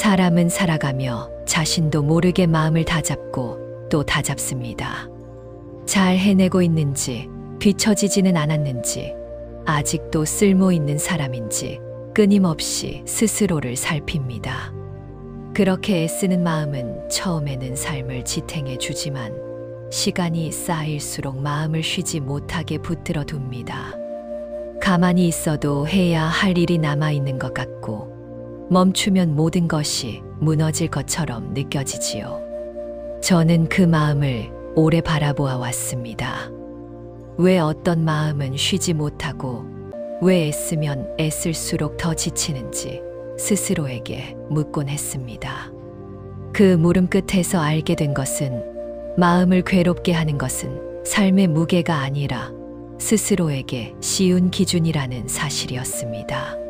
사람은 살아가며 자신도 모르게 마음을 다잡고 또 다잡습니다. 잘 해내고 있는지, 뒤처지지는 않았는지, 아직도 쓸모 있는 사람인지 끊임없이 스스로를 살핍니다. 그렇게 애쓰는 마음은 처음에는 삶을 지탱해 주지만 시간이 쌓일수록 마음을 쉬지 못하게 붙들어 둡니다. 가만히 있어도 해야 할 일이 남아있는 것 같고 멈추면 모든 것이 무너질 것처럼 느껴지지요. 저는 그 마음을 오래 바라보아 왔습니다. 왜 어떤 마음은 쉬지 못하고 왜 애쓰면 애쓸수록 더 지치는지 스스로에게 묻곤 했습니다. 그 물음 끝에서 알게 된 것은 마음을 괴롭게 하는 것은 삶의 무게가 아니라 스스로에게 쉬운 기준이라는 사실이었습니다.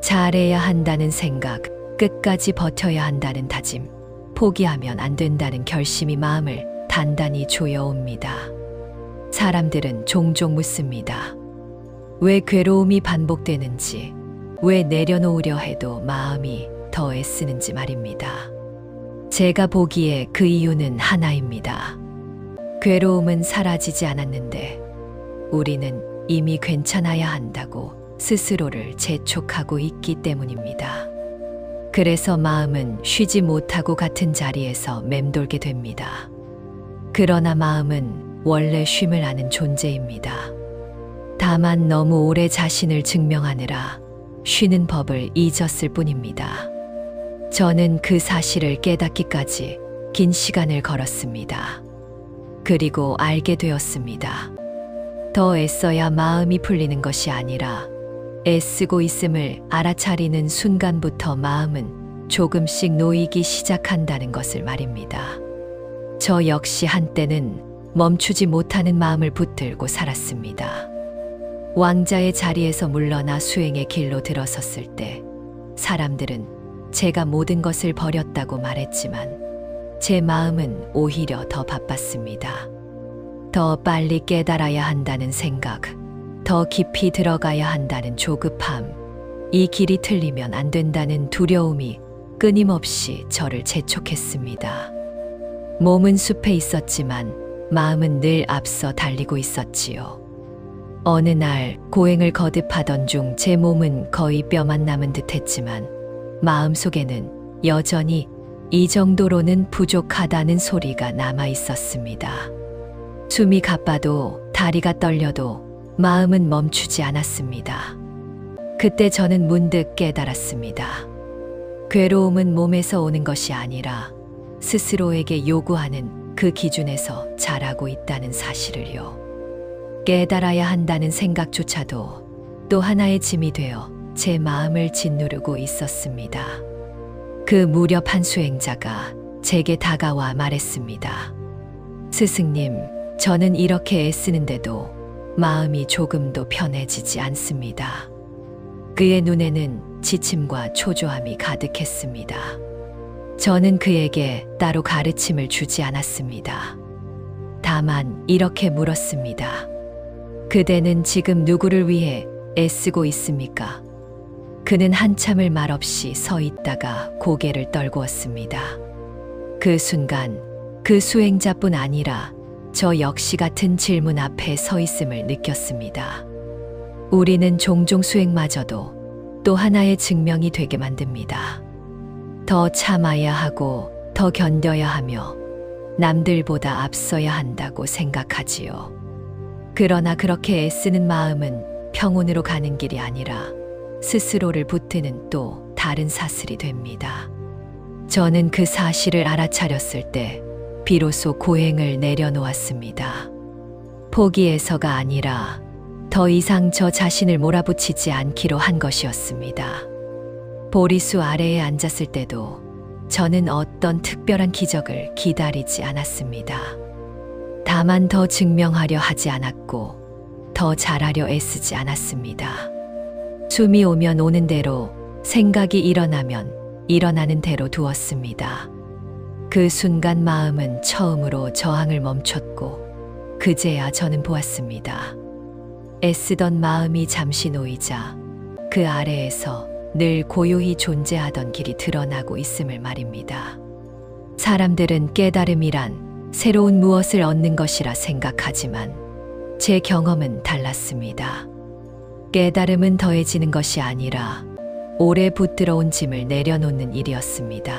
잘해야 한다는 생각, 끝까지 버텨야 한다는 다짐, 포기하면 안 된다는 결심이 마음을 단단히 조여옵니다. 사람들은 종종 묻습니다. 왜 괴로움이 반복되는지, 왜 내려놓으려 해도 마음이 더 애쓰는지 말입니다. 제가 보기에 그 이유는 하나입니다. 괴로움은 사라지지 않았는데 우리는 이미 괜찮아야 한다고 스스로를 재촉하고 있기 때문입니다. 그래서 마음은 쉬지 못하고 같은 자리에서 맴돌게 됩니다. 그러나 마음은 원래 쉼을 아는 존재입니다. 다만 너무 오래 자신을 증명하느라 쉬는 법을 잊었을 뿐입니다. 저는 그 사실을 깨닫기까지 긴 시간을 걸었습니다. 그리고 알게 되었습니다. 더 애써야 마음이 풀리는 것이 아니라 애쓰고 있음을 알아차리는 순간부터 마음은 조금씩 놓이기 시작한다는 것을 말입니다. 저 역시 한때는 멈추지 못하는 마음을 붙들고 살았습니다. 왕자의 자리에서 물러나 수행의 길로 들어섰을 때 사람들은 제가 모든 것을 버렸다고 말했지만 제 마음은 오히려 더 바빴습니다. 더 빨리 깨달아야 한다는 생각, 더 깊이 들어가야 한다는 조급함, 이 길이 틀리면 안 된다는 두려움이 끊임없이 저를 재촉했습니다. 몸은 숲에 있었지만 마음은 늘 앞서 달리고 있었지요. 어느 날 고행을 거듭하던 중 제 몸은 거의 뼈만 남은 듯했지만 마음속에는 여전히 이 정도로는 부족하다는 소리가 남아 있었습니다. 숨이 가빠도 다리가 떨려도 마음은 멈추지 않았습니다. 그때 저는 문득 깨달았습니다. 괴로움은 몸에서 오는 것이 아니라 스스로에게 요구하는 그 기준에서 자라고 있다는 사실을요. 깨달아야 한다는 생각조차도 또 하나의 짐이 되어 제 마음을 짓누르고 있었습니다. 그 무렵한 수행자가 제게 다가와 말했습니다. 스승님, 저는 이렇게 애쓰는데도 마음이 조금도 편해지지 않습니다. 그의 눈에는 지침과 초조함이 가득했습니다. 저는 그에게 따로 가르침을 주지 않았습니다. 다만 이렇게 물었습니다. 그대는 지금 누구를 위해 애쓰고 있습니까? 그는 한참을 말없이 서 있다가 고개를 떨구었습니다. 그 순간 그 수행자뿐 아니라 저 역시 같은 질문 앞에 서 있음을 느꼈습니다. 우리는 종종 수행마저도 또 하나의 증명이 되게 만듭니다. 더 참아야 하고 더 견뎌야 하며 남들보다 앞서야 한다고 생각하지요. 그러나 그렇게 애쓰는 마음은 평온으로 가는 길이 아니라 스스로를 붙드는 또 다른 사슬이 됩니다. 저는 그 사실을 알아차렸을 때 비로소 고행을 내려놓았습니다. 포기해서가 아니라 더 이상 저 자신을 몰아붙이지 않기로 한 것이었습니다. 보리수 아래에 앉았을 때도 저는 어떤 특별한 기적을 기다리지 않았습니다. 다만 더 증명하려 하지 않았고 더 잘하려 애쓰지 않았습니다. 숨이 오면 오는 대로, 생각이 일어나면 일어나는 대로 두었습니다. 그 순간 마음은 처음으로 저항을 멈췄고 그제야 저는 보았습니다. 애쓰던 마음이 잠시 놓이자 그 아래에서 늘 고요히 존재하던 길이 드러나고 있음을 말입니다. 사람들은 깨달음이란 새로운 무엇을 얻는 것이라 생각하지만 제 경험은 달랐습니다. 깨달음은 더해지는 것이 아니라 오래 붙들어온 짐을 내려놓는 일이었습니다.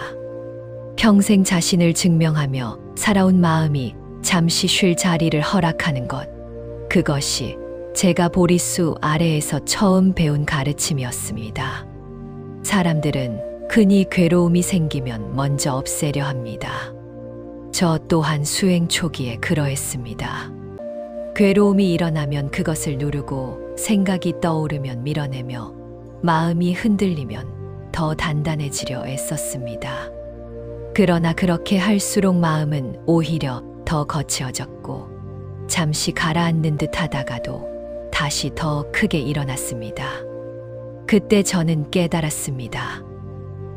평생 자신을 증명하며 살아온 마음이 잠시 쉴 자리를 허락하는 것, 그것이 제가 보리수 아래에서 처음 배운 가르침이었습니다. 사람들은 흔히 괴로움이 생기면 먼저 없애려 합니다. 저 또한 수행 초기에 그러했습니다. 괴로움이 일어나면 그것을 누르고 생각이 떠오르면 밀어내며 마음이 흔들리면 더 단단해지려 애썼습니다. 그러나 그렇게 할수록 마음은 오히려 더 거칠어졌고 잠시 가라앉는 듯 하다가도 다시 더 크게 일어났습니다. 그때 저는 깨달았습니다.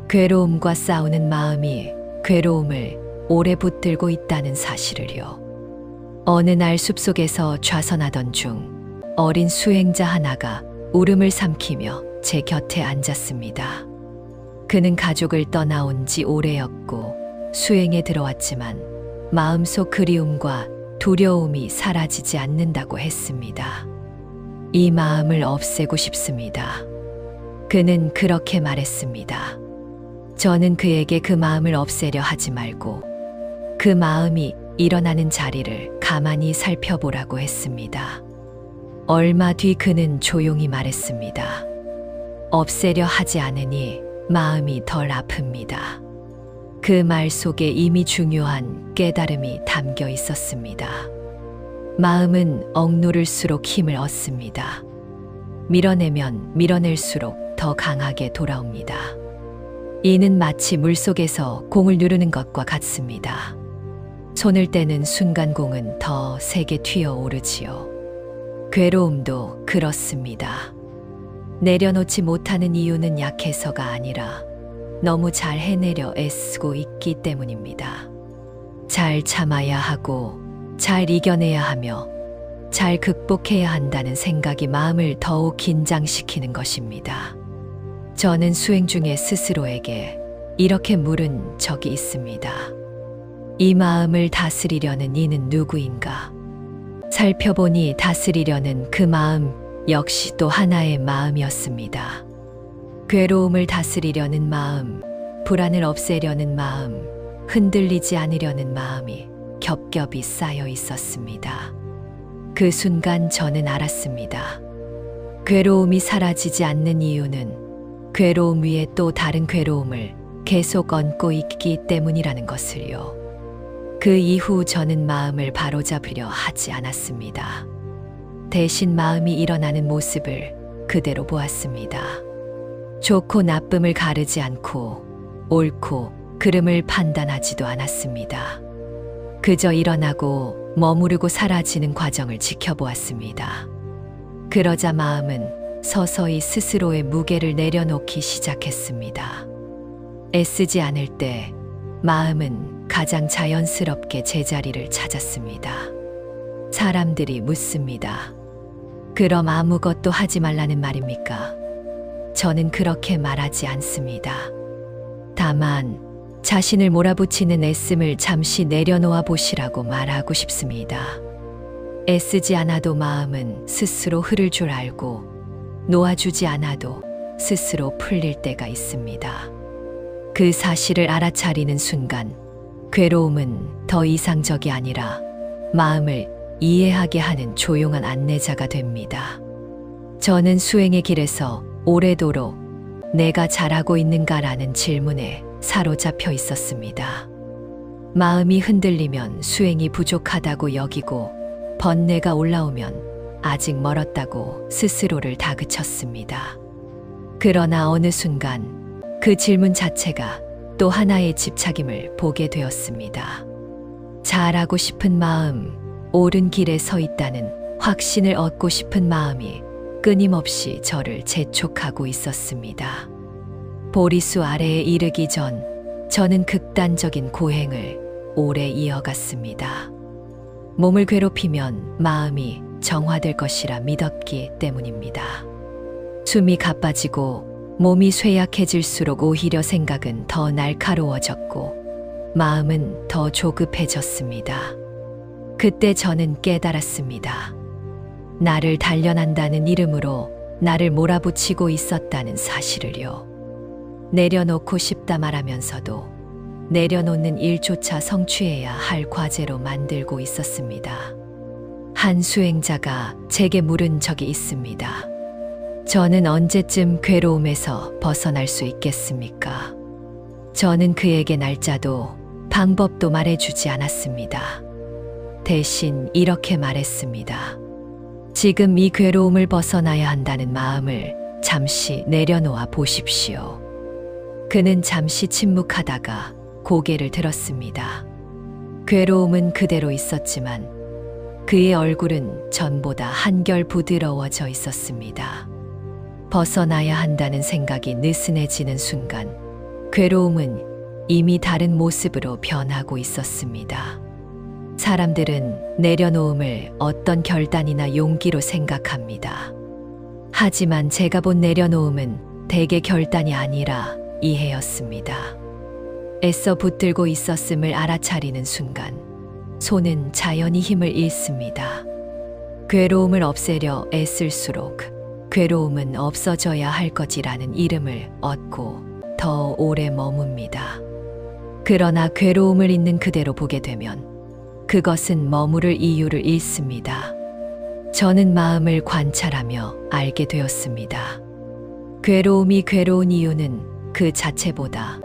괴로움과 싸우는 마음이 괴로움을 오래 붙들고 있다는 사실을요. 어느 날 숲속에서 좌선하던 중 어린 수행자 하나가 울음을 삼키며 제 곁에 앉았습니다. 그는 가족을 떠나온 지 오래였고 수행에 들어왔지만 마음속 그리움과 두려움이 사라지지 않는다고 했습니다. 이 마음을 없애고 싶습니다. 그는 그렇게 말했습니다. 저는 그에게 그 마음을 없애려 하지 말고 그 마음이 일어나는 자리를 가만히 살펴보라고 했습니다. 얼마 뒤 그는 조용히 말했습니다. 없애려 하지 않으니 마음이 덜 아픕니다. 그 말 속에 이미 중요한 깨달음이 담겨 있었습니다. 마음은 억누를수록 힘을 얻습니다. 밀어내면 밀어낼수록 더 강하게 돌아옵니다. 이는 마치 물속에서 공을 누르는 것과 같습니다. 손을 떼는 순간 공은 더 세게 튀어오르지요. 괴로움도 그렇습니다. 내려놓지 못하는 이유는 약해서가 아니라 너무 잘 해내려 애쓰고 있기 때문입니다. 잘 참아야 하고 잘 이겨내야 하며 잘 극복해야 한다는 생각이 마음을 더욱 긴장시키는 것입니다. 저는 수행 중에 스스로에게 이렇게 물은 적이 있습니다. 이 마음을 다스리려는 이는 누구인가? 살펴보니 다스리려는 그 마음 역시 또 하나의 마음이었습니다. 괴로움을 다스리려는 마음, 불안을 없애려는 마음, 흔들리지 않으려는 마음이 겹겹이 쌓여 있었습니다. 그 순간 저는 알았습니다. 괴로움이 사라지지 않는 이유는 괴로움 위에 또 다른 괴로움을 계속 얹고 있기 때문이라는 것을요. 그 이후 저는 마음을 바로잡으려 하지 않았습니다. 대신 마음이 일어나는 모습을 그대로 보았습니다. 좋고 나쁨을 가르지 않고 옳고 그름을 판단하지도 않았습니다. 그저 일어나고 머무르고 사라지는 과정을 지켜보았습니다. 그러자 마음은 서서히 스스로의 무게를 내려놓기 시작했습니다. 애쓰지 않을 때 마음은 가장 자연스럽게 제자리를 찾았습니다. 사람들이 묻습니다. 그럼 아무것도 하지 말라는 말입니까? 저는 그렇게 말하지 않습니다. 다만 자신을 몰아붙이는 애씀을 잠시 내려놓아 보시라고 말하고 싶습니다. 애쓰지 않아도 마음은 스스로 흐를 줄 알고 놓아주지 않아도 스스로 풀릴 때가 있습니다. 그 사실을 알아차리는 순간 괴로움은 더 이상적이 아니라 마음을 이해하게 하는 조용한 안내자가 됩니다. 저는 수행의 길에서 오래도록 내가 잘하고 있는가라는 질문에 사로잡혀 있었습니다. 마음이 흔들리면 수행이 부족하다고 여기고 번뇌가 올라오면 아직 멀었다고 스스로를 다그쳤습니다. 그러나 어느 순간 그 질문 자체가 또 하나의 집착임을 보게 되었습니다. 잘하고 싶은 마음, 옳은 길에 서 있다는 확신을 얻고 싶은 마음이 끊임없이 저를 재촉하고 있었습니다. 보리수 아래에 이르기 전 저는 극단적인 고행을 오래 이어갔습니다. 몸을 괴롭히면 마음이 정화될 것이라 믿었기 때문입니다. 숨이 가빠지고 몸이 쇠약해질수록 오히려 생각은 더 날카로워졌고 마음은 더 조급해졌습니다. 그때 저는 깨달았습니다. 나를 단련한다는 이름으로 나를 몰아붙이고 있었다는 사실을요. 내려놓고 싶다 말하면서도 내려놓는 일조차 성취해야 할 과제로 만들고 있었습니다. 한 수행자가 제게 물은 적이 있습니다. 저는 언제쯤 괴로움에서 벗어날 수 있겠습니까? 저는 그에게 날짜도 방법도 말해주지 않았습니다. 대신 이렇게 말했습니다. 지금 이 괴로움을 벗어나야 한다는 마음을 잠시 내려놓아 보십시오. 그는 잠시 침묵하다가 고개를 들었습니다. 괴로움은 그대로 있었지만 그의 얼굴은 전보다 한결 부드러워져 있었습니다. 벗어나야 한다는 생각이 느슨해지는 순간 괴로움은 이미 다른 모습으로 변하고 있었습니다. 사람들은 내려놓음을 어떤 결단이나 용기로 생각합니다. 하지만 제가 본 내려놓음은 대개 결단이 아니라 이해였습니다. 애써 붙들고 있었음을 알아차리는 순간 손은 자연히 힘을 잃습니다. 괴로움을 없애려 애쓸수록 괴로움은 없어져야 할 것이라는 이름을 얻고 더 오래 머뭅니다. 그러나 괴로움을 있는 그대로 보게 되면 그것은 머무를 이유를 잃습니다. 저는 마음을 관찰하며 알게 되었습니다. 괴로움이 괴로운 이유는 그 자체보다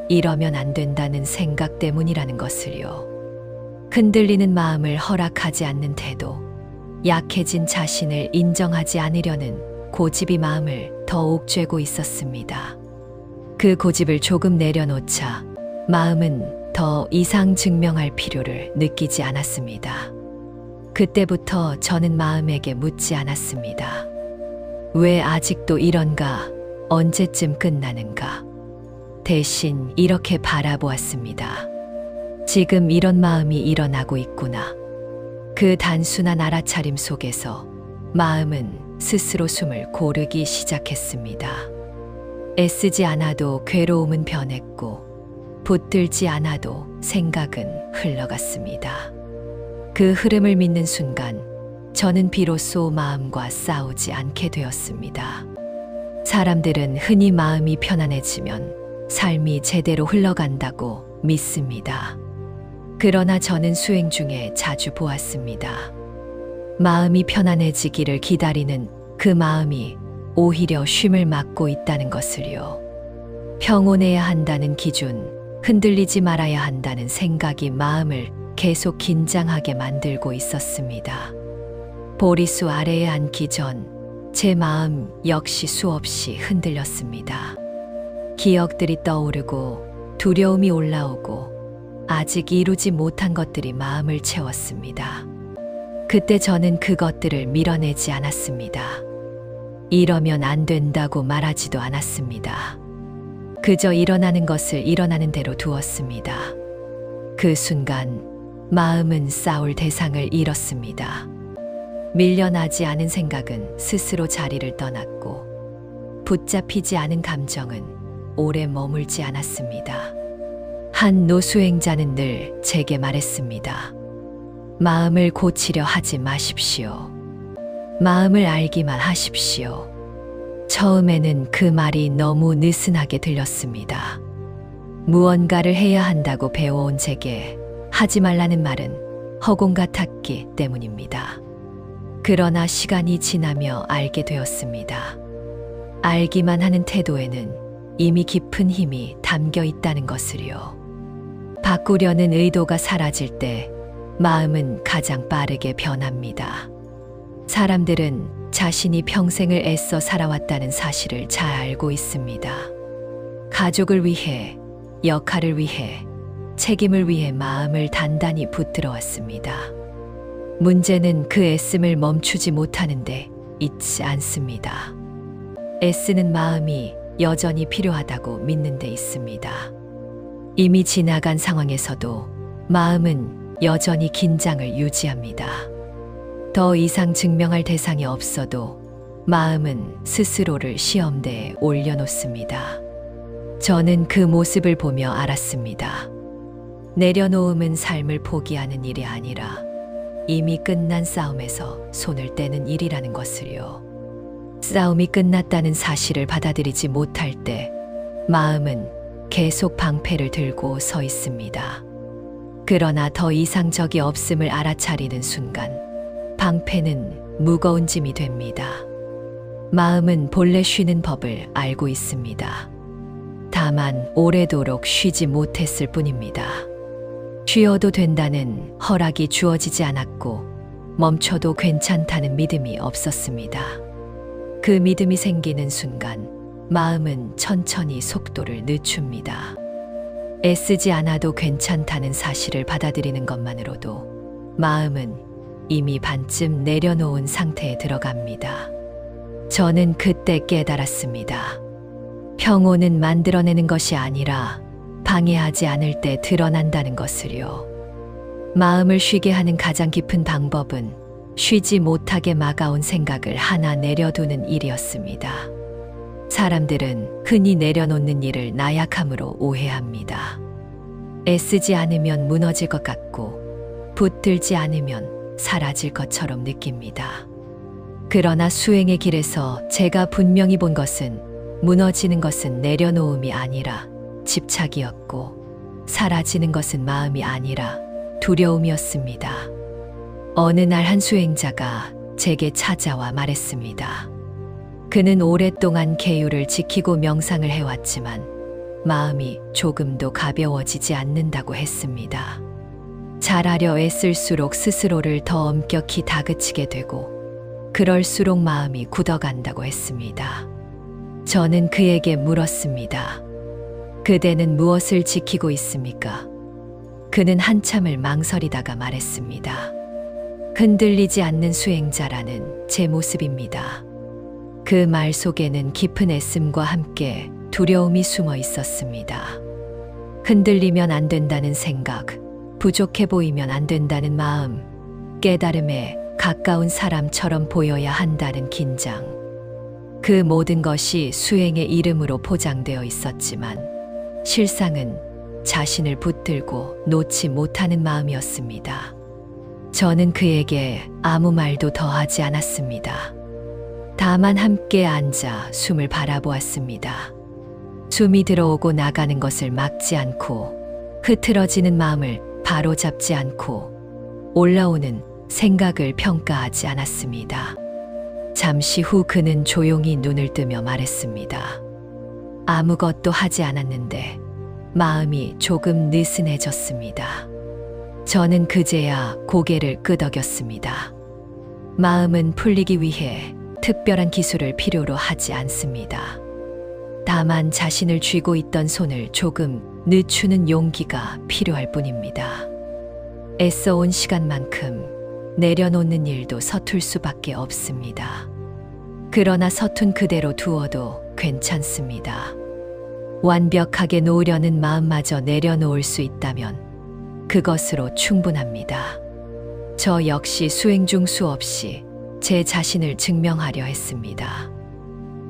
이러면 안 된다는 생각 때문이라는 것을요. 흔들리는 마음을 허락하지 않는 태도, 약해진 자신을 인정하지 않으려는 고집이 마음을 더욱 쬐고 있었습니다. 그 고집을 조금 내려놓자 마음은 더 이상 증명할 필요를 느끼지 않았습니다. 그때부터 저는 마음에게 묻지 않았습니다. 왜 아직도 이런가? 언제쯤 끝나는가? 대신 이렇게 바라보았습니다. 지금 이런 마음이 일어나고 있구나. 그 단순한 알아차림 속에서 마음은 스스로 숨을 고르기 시작했습니다. 애쓰지 않아도 괴로움은 변했고 붙들지 않아도 생각은 흘러갔습니다. 그 흐름을 믿는 순간 저는 비로소 마음과 싸우지 않게 되었습니다. 사람들은 흔히 마음이 편안해지면 삶이 제대로 흘러간다고 믿습니다. 그러나 저는 수행 중에 자주 보았습니다. 마음이 편안해지기를 기다리는 그 마음이 오히려 쉼을 막고 있다는 것을요. 평온해야 한다는 기준, 흔들리지 말아야 한다는 생각이 마음을 계속 긴장하게 만들고 있었습니다. 보리수 아래에 앉기 전 제 마음 역시 수없이 흔들렸습니다. 기억들이 떠오르고 두려움이 올라오고 아직 이루지 못한 것들이 마음을 채웠습니다. 그때 저는 그것들을 밀어내지 않았습니다. 이러면 안 된다고 말하지도 않았습니다. 그저 일어나는 것을 일어나는 대로 두었습니다. 그 순간 마음은 싸울 대상을 잃었습니다. 밀려나지 않은 생각은 스스로 자리를 떠났고 붙잡히지 않은 감정은 오래 머물지 않았습니다. 한 노수행자는 늘 제게 말했습니다. 마음을 고치려 하지 마십시오. 마음을 알기만 하십시오. 처음에는 그 말이 너무 느슨하게 들렸습니다. 무언가를 해야 한다고 배워온 제게 하지 말라는 말은 허공 같았기 때문입니다. 그러나 시간이 지나며 알게 되었습니다. 알기만 하는 태도에는 이미 깊은 힘이 담겨 있다는 것을요. 바꾸려는 의도가 사라질 때 마음은 가장 빠르게 변합니다. 사람들은 자신이 평생을 애써 살아왔다는 사실을 잘 알고 있습니다. 가족을 위해, 역할을 위해, 책임을 위해 마음을 단단히 붙들어 왔습니다. 문제는 그 애씀을 멈추지 못하는데 있지 않습니다. 애쓰는 마음이 여전히 필요하다고 믿는 데 있습니다. 이미 지나간 상황에서도 마음은 여전히 긴장을 유지합니다. 더 이상 증명할 대상이 없어도 마음은 스스로를 시험대에 올려놓습니다. 저는 그 모습을 보며 알았습니다. 내려놓음은 삶을 포기하는 일이 아니라 이미 끝난 싸움에서 손을 떼는 일이라는 것을요. 싸움이 끝났다는 사실을 받아들이지 못할 때 마음은 계속 방패를 들고 서 있습니다. 그러나 더 이상 적이 없음을 알아차리는 순간 방패는 무거운 짐이 됩니다. 마음은 본래 쉬는 법을 알고 있습니다. 다만 오래도록 쉬지 못했을 뿐입니다. 쉬어도 된다는 허락이 주어지지 않았고 멈춰도 괜찮다는 믿음이 없었습니다. 그 믿음이 생기는 순간 마음은 천천히 속도를 늦춥니다. 애쓰지 않아도 괜찮다는 사실을 받아들이는 것만으로도 마음은 이미 반쯤 내려놓은 상태에 들어갑니다. 저는 그때 깨달았습니다. 평온은 만들어내는 것이 아니라 방해하지 않을 때 드러난다는 것을요. 마음을 쉬게 하는 가장 깊은 방법은 쉬지 못하게 막아온 생각을 하나 내려두는 일이었습니다. 사람들은 흔히 내려놓는 일을 나약함으로 오해합니다. 애쓰지 않으면 무너질 것 같고 붙들지 않으면 사라질 것처럼 느낍니다. 그러나 수행의 길에서 제가 분명히 본 것은 무너지는 것은 내려놓음이 아니라 집착이었고 사라지는 것은 마음이 아니라 두려움이었습니다. 어느 날 한 수행자가 제게 찾아와 말했습니다. 그는 오랫동안 계율을 지키고 명상을 해왔지만 마음이 조금도 가벼워지지 않는다고 했습니다. 잘하려 애쓸수록 스스로를 더 엄격히 다그치게 되고 그럴수록 마음이 굳어간다고 했습니다. 저는 그에게 물었습니다. 그대는 무엇을 지키고 있습니까? 그는 한참을 망설이다가 말했습니다. 흔들리지 않는 수행자라는 제 모습입니다. 그 말 속에는 깊은 애씀과 함께 두려움이 숨어 있었습니다. 흔들리면 안 된다는 생각, 부족해 보이면 안 된다는 마음, 깨달음에 가까운 사람처럼 보여야 한다는 긴장. 그 모든 것이 수행의 이름으로 포장되어 있었지만 실상은 자신을 붙들고 놓지 못하는 마음이었습니다. 저는 그에게 아무 말도 더 하지 않았습니다. 다만 함께 앉아 숨을 바라보았습니다. 숨이 들어오고 나가는 것을 막지 않고 흐트러지는 마음을 바로잡지 않고 올라오는 생각을 평가하지 않았습니다. 잠시 후 그는 조용히 눈을 뜨며 말했습니다. 아무것도 하지 않았는데 마음이 조금 느슨해졌습니다. 저는 그제야 고개를 끄덕였습니다. 마음은 풀리기 위해 특별한 기술을 필요로 하지 않습니다. 다만 자신을 쥐고 있던 손을 조금 늦추는 용기가 필요할 뿐입니다. 애써온 시간만큼 내려놓는 일도 서툴 수밖에 없습니다. 그러나 서툰 그대로 두어도 괜찮습니다. 완벽하게 놓으려는 마음마저 내려놓을 수 있다면 그것으로 충분합니다. 저 역시 수행 중 수없이 제 자신을 증명하려 했습니다.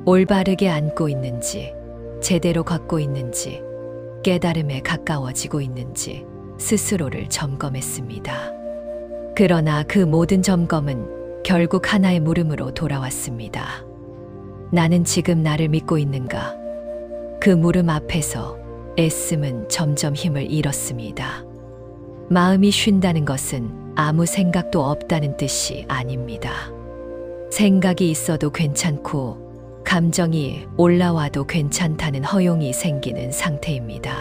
올바르게 앉고 있는지, 제대로 걷고 있는지, 깨달음에 가까워지고 있는지 스스로를 점검했습니다. 그러나 그 모든 점검은 결국 하나의 물음으로 돌아왔습니다. 나는 지금 나를 믿고 있는가? 그 물음 앞에서 애씀은 점점 힘을 잃었습니다. 마음이 쉰다는 것은 아무 생각도 없다는 뜻이 아닙니다. 생각이 있어도 괜찮고 감정이 올라와도 괜찮다는 허용이 생기는 상태입니다.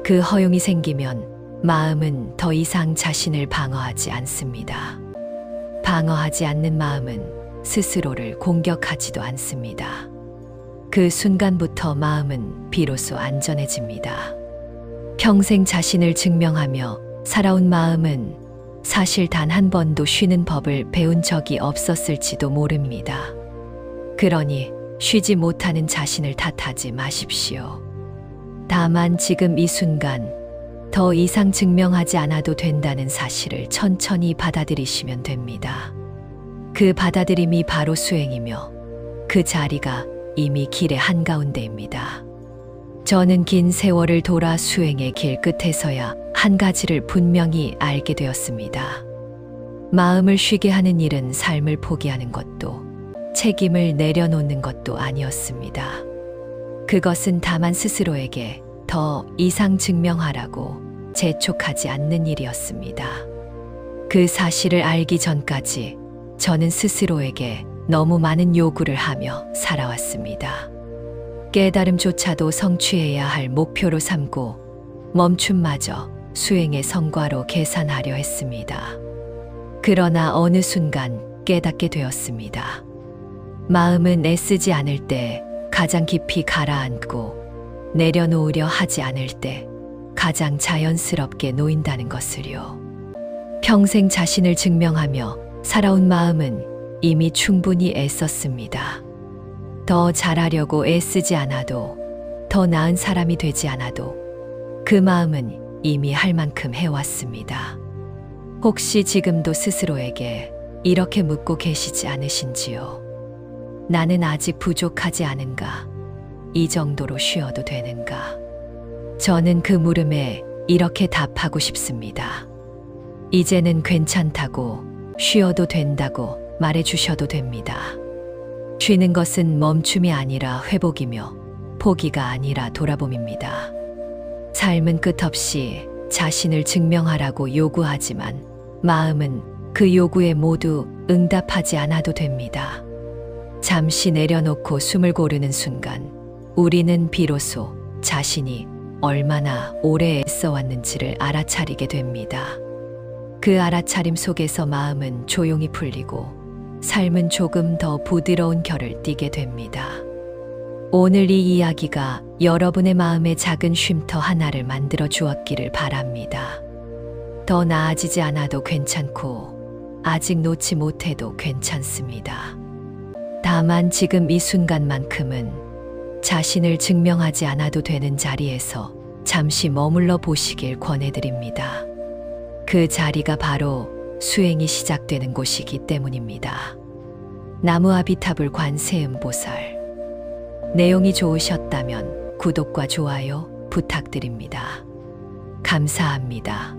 그 허용이 생기면 마음은 더 이상 자신을 방어하지 않습니다. 방어하지 않는 마음은 스스로를 공격하지도 않습니다. 그 순간부터 마음은 비로소 안전해집니다. 평생 자신을 증명하며 살아온 마음은 사실 단 한 번도 쉬는 법을 배운 적이 없었을지도 모릅니다. 그러니 쉬지 못하는 자신을 탓하지 마십시오. 다만 지금 이 순간 더 이상 증명하지 않아도 된다는 사실을 천천히 받아들이시면 됩니다. 그 받아들임이 바로 수행이며 그 자리가 이미 길의 한가운데입니다. 저는 긴 세월을 돌아 수행의 길 끝에서야 한 가지를 분명히 알게 되었습니다. 마음을 쉬게 하는 일은 삶을 포기하는 것도 책임을 내려놓는 것도 아니었습니다. 그것은 다만 스스로에게 더 이상 증명하라고 재촉하지 않는 일이었습니다. 그 사실을 알기 전까지 저는 스스로에게 너무 많은 요구를 하며 살아왔습니다. 깨달음조차도 성취해야 할 목표로 삼고 멈춤마저 수행의 성과로 계산하려 했습니다. 그러나 어느 순간 깨닫게 되었습니다. 마음은 애쓰지 않을 때 가장 깊이 가라앉고 내려놓으려 하지 않을 때 가장 자연스럽게 놓인다는 것을요. 평생 자신을 증명하며 살아온 마음은 이미 충분히 애썼습니다. 더 잘하려고 애쓰지 않아도, 더 나은 사람이 되지 않아도 그 마음은 이미 할 만큼 해왔습니다. 혹시 지금도 스스로에게 이렇게 묻고 계시지 않으신지요? 나는 아직 부족하지 않은가? 이 정도로 쉬어도 되는가? 저는 그 물음에 이렇게 답하고 싶습니다. 이제는 괜찮다고, 쉬어도 된다고 말해 주셔도 됩니다. 쉬는 것은 멈춤이 아니라 회복이며 포기가 아니라 돌아봄입니다. 삶은 끝없이 자신을 증명하라고 요구하지만 마음은 그 요구에 모두 응답하지 않아도 됩니다. 잠시 내려놓고 숨을 고르는 순간 우리는 비로소 자신이 얼마나 오래 애써왔는지를 알아차리게 됩니다. 그 알아차림 속에서 마음은 조용히 풀리고 삶은 조금 더 부드러운 결을 띠게 됩니다. 오늘 이 이야기가 여러분의 마음에 작은 쉼터 하나를 만들어 주었기를 바랍니다. 더 나아지지 않아도 괜찮고 아직 놓지 못해도 괜찮습니다. 다만 지금 이 순간만큼은 자신을 증명하지 않아도 되는 자리에서 잠시 머물러 보시길 권해드립니다. 그 자리가 바로 수행이 시작되는 곳이기 때문입니다. 나무아비타불 관세음보살. 내용이 좋으셨다면 구독과 좋아요 부탁드립니다. 감사합니다.